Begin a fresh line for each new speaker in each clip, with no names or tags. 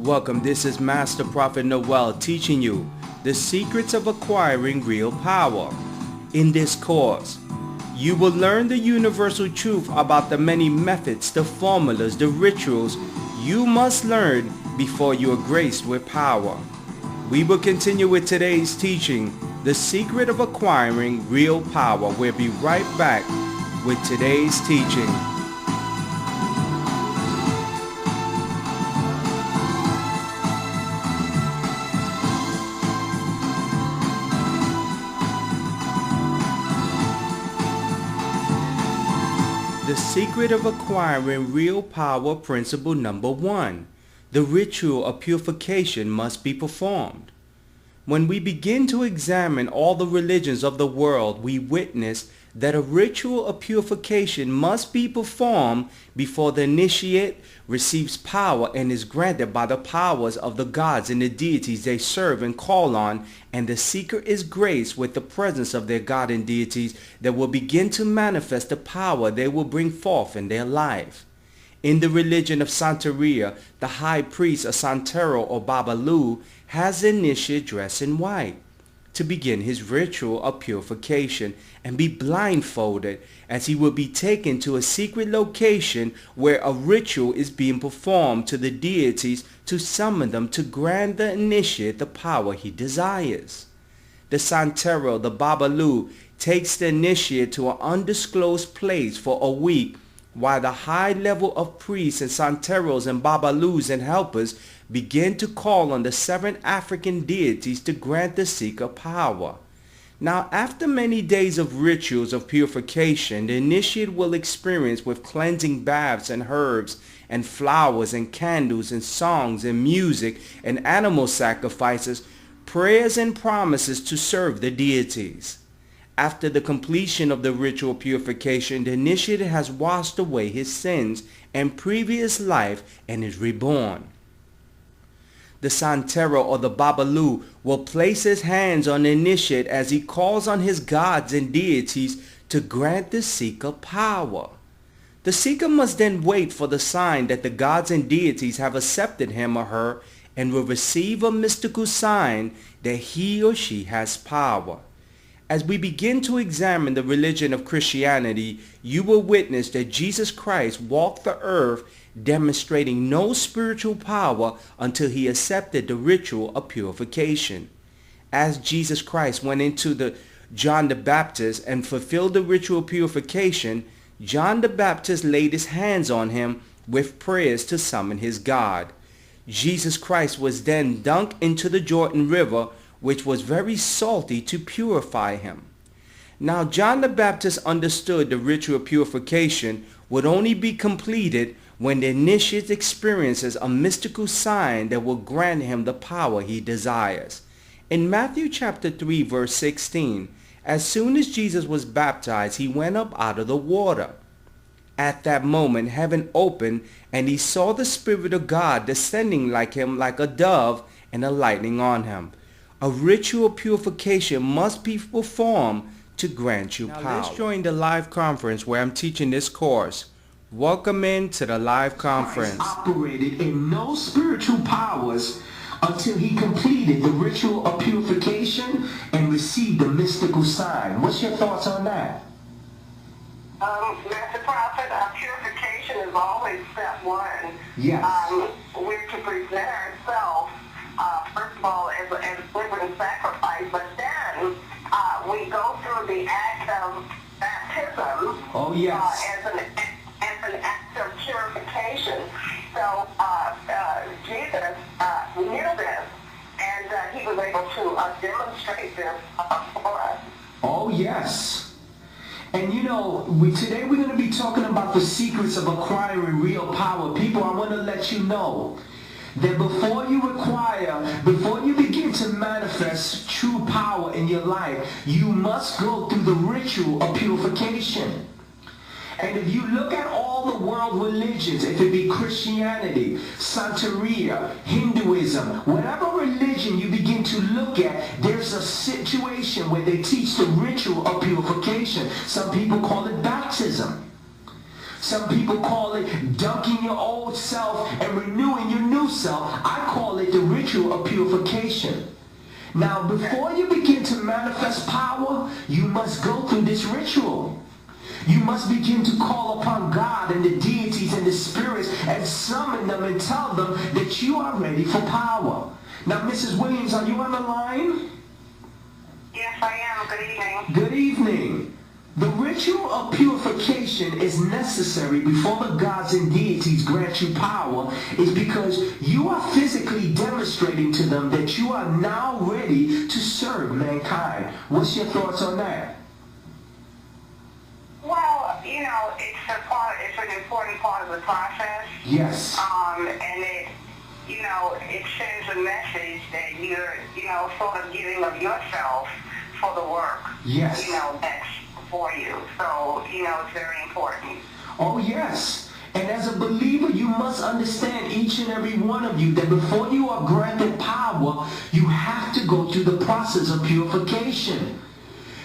Welcome, this is Master Prophet Noel teaching you the secrets of acquiring real power. In this course, you will learn the universal truth about the many methods, the formulas, the rituals you must learn before you are graced with power. We will continue with today's teaching, the secret of acquiring real power. We'll be right back with today's teaching. The secret of acquiring real power, principle number 1. The ritual of purification must be performed. When we begin to examine all the religions of the world, we witness that a ritual of purification must be performed before the initiate receives power and is granted by the powers of the gods and the deities they serve and call on, and the seeker is graced with the presence of their god and deities that will begin to manifest the power they will bring forth in their life. In the religion of Santeria, the high priest of Santero or Babalu has the initiate dressed in white to begin his ritual of purification and be blindfolded, as he will be taken to a secret location where a ritual is being performed to the deities to summon them to grant the initiate the power he desires. The Santero, the Babalu, takes the initiate to an undisclosed place for a week, while the high level of priests and Santeros and Babalus and helpers begin to call on the 7 African deities to grant the seeker power. Now, after many days of rituals of purification, the initiate will experience with cleansing baths and herbs and flowers and candles and songs and music and animal sacrifices, prayers and promises to serve the deities. After the completion of the ritual purification, the initiate has washed away his sins and previous life and is reborn. The Santero or the Babalu will place his hands on the initiate as he calls on his gods and deities to grant the seeker power. The seeker must then wait for the sign that the gods and deities have accepted him or her and will receive a mystical sign that he or she has power. As we begin to examine the religion of Christianity, you will witness that Jesus Christ walked the earth demonstrating no spiritual power until he accepted the ritual of purification. As Jesus Christ went into the John the Baptist and fulfilled the ritual of purification, John the Baptist laid his hands on him with prayers to summon his God. Jesus Christ was then dunked into the Jordan River, which was very salty, to purify him. Now John the Baptist understood the ritual of purification would only be completed when the initiate experiences a mystical sign that will grant him the power he desires. In Matthew chapter 3 verse 16, as soon as Jesus was baptized, he went up out of the water. At that moment heaven opened, and he saw the Spirit of God descending like him like a dove, and a lightning on him. A ritual purification must be performed to grant you power. Let's join the live conference where I'm teaching this course. Welcome into the live conference.
Christ operated in no spiritual powers until he completed the ritual of purification and received the mystical sign. What's your thoughts on that?
Master Prophet, purification is always step 1.
Yes.
We're to present ourselves, first of all, as a living sacrifice, but then we go through the act of baptism.
Oh, yes.
As an act of purification. So Jesus knew this, and he was able to demonstrate this for us.
Oh, yes. And you know, today we're going to be talking about the secrets of acquiring real power. People, I want to let you know that before you begin to manifest true power in your life, you must go through the ritual of purification. And if you look at all the world religions, if it be Christianity, Santeria, Hinduism, whatever religion you begin to look at, there's a situation where they teach the ritual of purification. Some people call it baptism. Some people call it dunking your old self and renewing your new self. I call it the ritual of purification. Now, before you begin to manifest power, you must go through this ritual. You must begin to call upon God and the deities and the spirits and summon them and tell them that you are ready for power. Now, Mrs. Williams, are you on the line?
Yes, I am. Good evening.
Good evening. The ritual of purification is necessary before the gods and deities grant you power is because you are physically demonstrating to them that you are now ready to serve mankind. What's your thoughts on that?
Well, it's an important part of the process.
Yes.
And it sends a message that you're, sort of giving of yourself for the work.
Yes.
That's for you. So, it's very important.
Oh, yes. And as a believer, you must understand, each and every one of you, that before you are granted power, you have to go through the process of purification.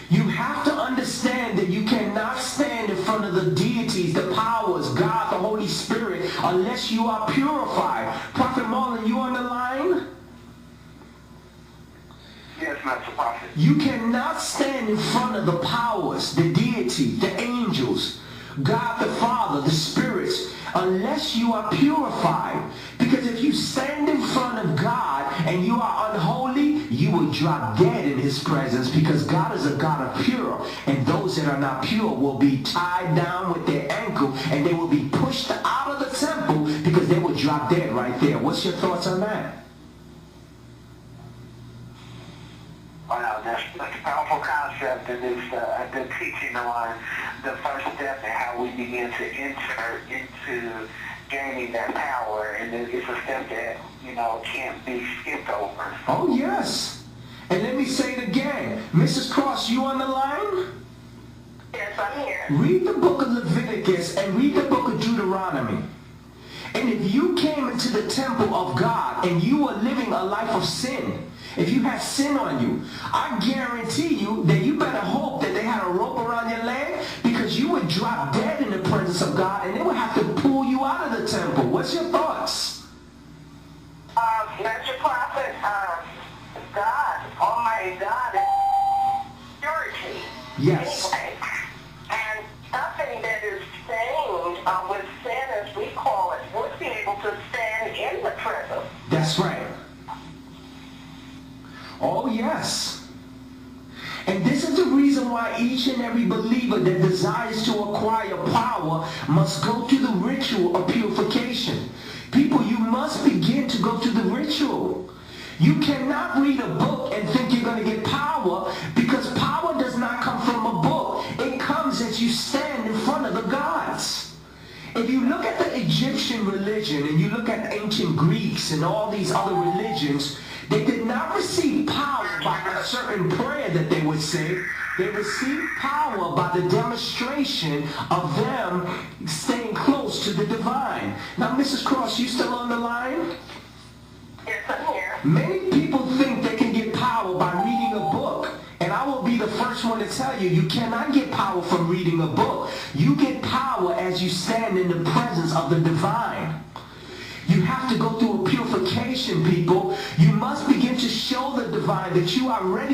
You have to understand that you cannot stand in front of the deities, the powers, God, the Holy Spirit, unless you are purified. Prophet Marlon, you on the line?
Yes, Master Prophet.
You cannot stand in front of the powers, the deity, the angels, God the Father, the spirits, unless you are purified. Because if you stand in front of God and you are unholy, you will drop dead in his presence, because God is a God of pure. And those that are not pure will be tied down with their ankle and they will be pushed out of the temple because they will drop dead right there. What's your thoughts on that?
Wow, that's a powerful concept, and it's a good teaching on the first step and how we begin to enter into gaining that power, and it's a step that, can't be skipped over.
Oh, yes. And let me say it again. Mrs. Cross, you on the line?
Yes, I'm here.
Read the book of Leviticus and read the book of Deuteronomy. And if you came into the temple of God and you were living a life of sin, if you had sin on you, I guarantee you that you better hope that they had a rope around your leg, because you would drop dead in the presence of God and they would have to pull you out of the temple. What's your thoughts?
Master Prophet, God, Almighty God, is purity.
Yes.
Anyway, and nothing that is stained with sin, as we call it, would be able to stand in the presence.
That's right. Oh, yes. And this is the reason why each and every believer that desires to acquire power must go through the ritual of purification. People, you must begin to go through the ritual. You cannot read a book and think you're going to get power, because power does not come from a book. It comes as you stand in front of the gods. If you look at the Egyptian religion and you look at ancient Greeks and all these other religions, they did not receive power by a certain prayer that they would say. They received power by the demonstration of them staying close to the divine. Now, Mrs. Cross, you still on the line?
Yes, I'm here.
Many people think they can get power by reading a book. And I will be the first one to tell you, you cannot get power from reading a book. You get power as you stand in the presence of the divine. You have to go through a purification, people. You must begin to show the divine that you are ready